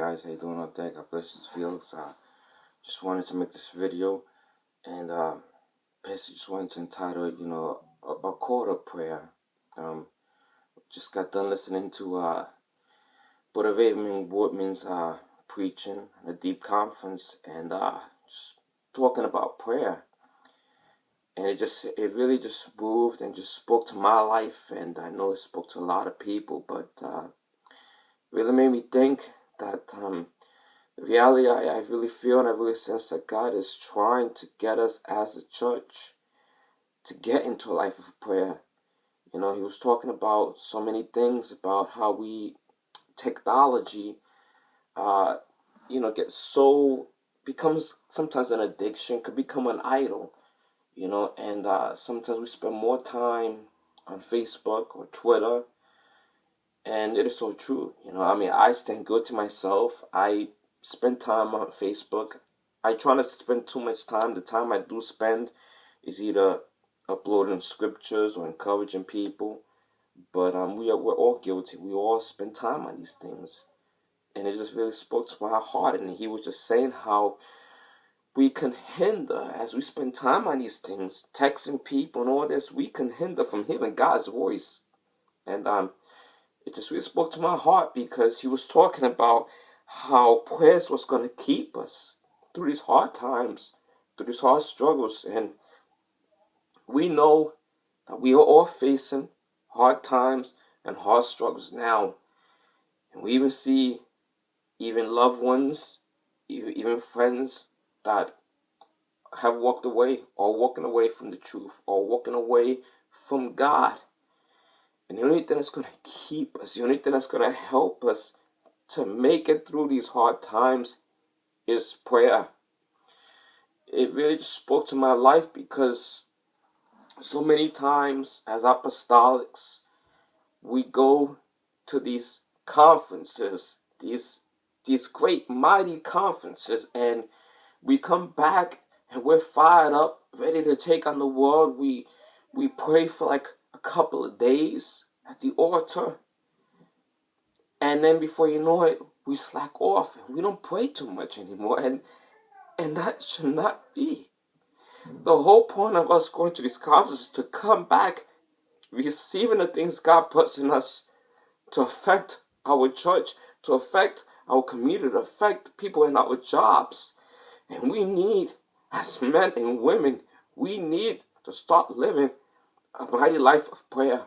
guys, how you doing out there? God bless you, Felix. Just wanted to make this video and basically just wanted to entitle it, a call to prayer. Um, just got done listening to Brother Raymond Woodman's preaching at a deep conference and just talking about prayer. And it really just moved and just spoke to my life, and I know it spoke to a lot of people, but really made me think that the reality I really feel and I really sense that God is trying to get us as a church to get into a life of prayer. He was talking about so many things about how technology, becomes sometimes an addiction, could become an idol, and sometimes we spend more time on Facebook or Twitter. And it is so true. I stand good to myself. I spend time on Facebook. I try not to spend too much time. The time I do spend is either uploading scriptures or encouraging people. But we're all guilty. We all spend time on these things. And it just really spoke to my heart. And he was just saying how we can hinder, as we spend time on these things, texting people and all this, we can hinder from hearing God's voice. And it just really spoke to my heart because he was talking about how prayers was going to keep us through these hard times, through these hard struggles. And we know that we are all facing hard times and hard struggles now. And we even see even loved ones, even friends that have walked away or walking away from the truth or walking away from God. And the only thing that's going to keep us, the only thing that's going to help us to make it through these hard times is prayer. It really just spoke to my life because so many times as apostolics, we go to these conferences, these great mighty conferences, and we come back and we're fired up, ready to take on the world. We pray for like a couple of days at the altar, and then before you know it, we slack off and we don't pray too much anymore, and that should not be. The whole point of us going to these conferences is to come back receiving the things God puts in us to affect our church, to affect our community, to affect people in our jobs. And we need, as men and women, we need to start living a mighty life of prayer.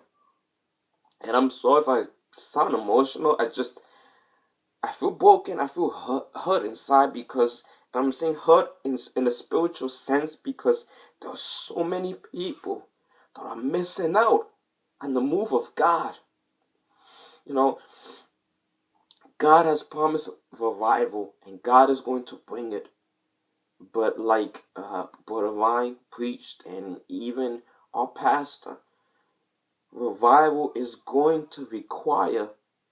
And I'm sorry if I sound emotional. I feel broken. I feel hurt inside because I'm saying hurt in a spiritual sense because there are so many people that are missing out on the move of God. God has promised revival and God is going to bring it. But like Brother Ryan preached and even our pastor, revival is going to require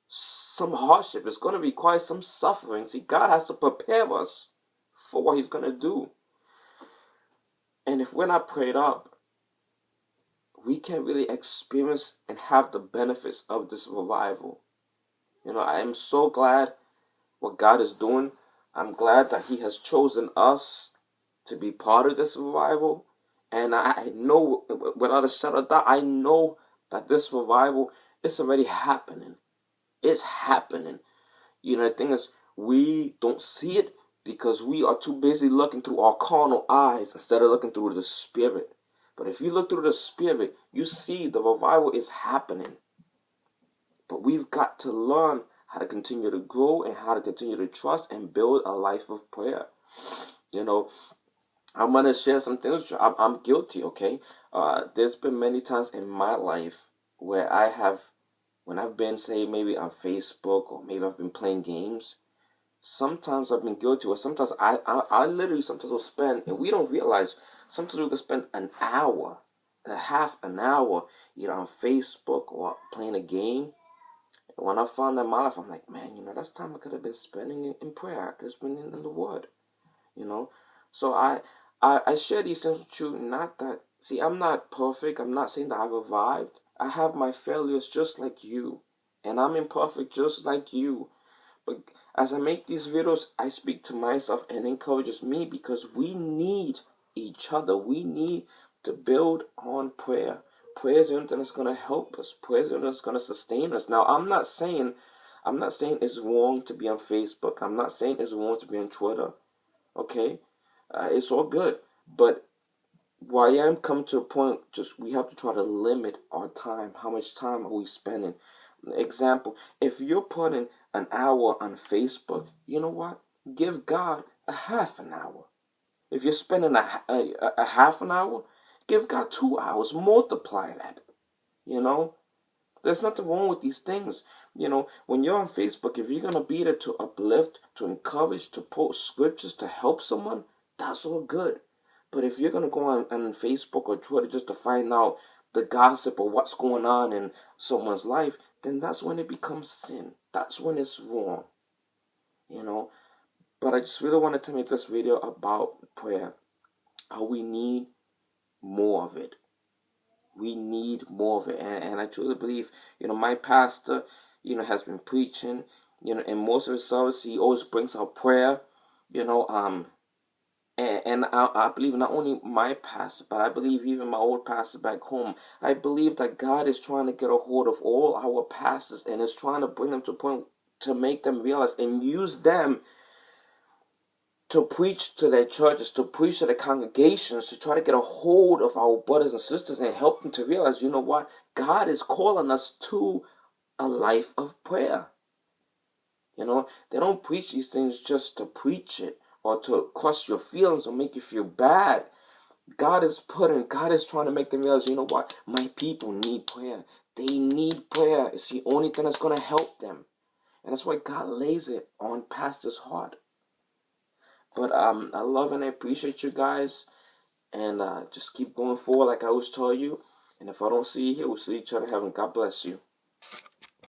some hardship. It's going to require some suffering. See, God has to prepare us for what he's going to do. And if we're not prayed up, we can't really experience and have the benefits of this revival. I am so glad what God is doing. I'm glad that he has chosen us to be part of this revival. And I know, without a shadow of doubt, I know that this revival is already happening. It's happening. The thing is, we don't see it because we are too busy looking through our carnal eyes instead of looking through the Spirit. But if you look through the Spirit, you see the revival is happening. But we've got to learn how to continue to grow and how to continue to trust and build a life of prayer. I'm going to share some things. I'm guilty, okay? There's been many times in my life where when I've been, say, maybe on Facebook or maybe I've been playing games, sometimes I've been guilty, or sometimes I literally sometimes will spend, and we don't realize, sometimes we can spend an hour, half an hour, either on Facebook or playing a game. And when I found that in my life, I'm like, man, that's time I could have been spending in prayer. I could have spent in the Word, So I share these things with you, not that, see, I'm not perfect. I'm not saying that I revived. I have my failures just like you. And I'm imperfect just like you. But As I make these videos, I speak to myself and encourages me because we need each other. We need to build on prayer. Prayer is the only thing that's going to help us. Prayer is the only thing that's going to sustain us. Now, I'm not saying it's wrong to be on Facebook. I'm not saying it's wrong to be on Twitter. Okay, it's all good. But why I am coming to a point, just we have to try to limit our time. How much time are we spending? Example, if you're putting an hour on Facebook, you know what? Give God a half an hour. If you're spending a half an hour, give God 2 hours. Multiply that. You know, there's nothing wrong with these things. You know, when you're on Facebook, if you're gonna be there to uplift, to encourage, to post scriptures, to help someone, that's all good. But if you're gonna go on Facebook or Twitter just to find out the gossip or what's going on in someone's life, then that's when it becomes sin. That's when it's wrong. You know. But I just really wanted to make this video about prayer. How we need more of it. We need more of it. And I truly believe, my pastor, has been preaching, in most of his service, he always brings out prayer, you know, and I believe not only my pastor, but I believe even my old pastor back home. I believe that God is trying to get a hold of all our pastors and is trying to bring them to a point to make them realize and use them to preach to their churches, to preach to their congregations, to try to get a hold of our brothers and sisters and help them to realize, you know what? God is calling us to a life of prayer. They don't preach these things just to preach it or to crush your feelings or make you feel bad. God is trying to make them realize, you know what? My people need prayer. They need prayer. It's the only thing that's going to help them. And that's why God lays it on pastor's heart. But I love and I appreciate you guys. And just keep going forward like I always tell you. And if I don't see you here, we'll see each other in heaven. God bless you.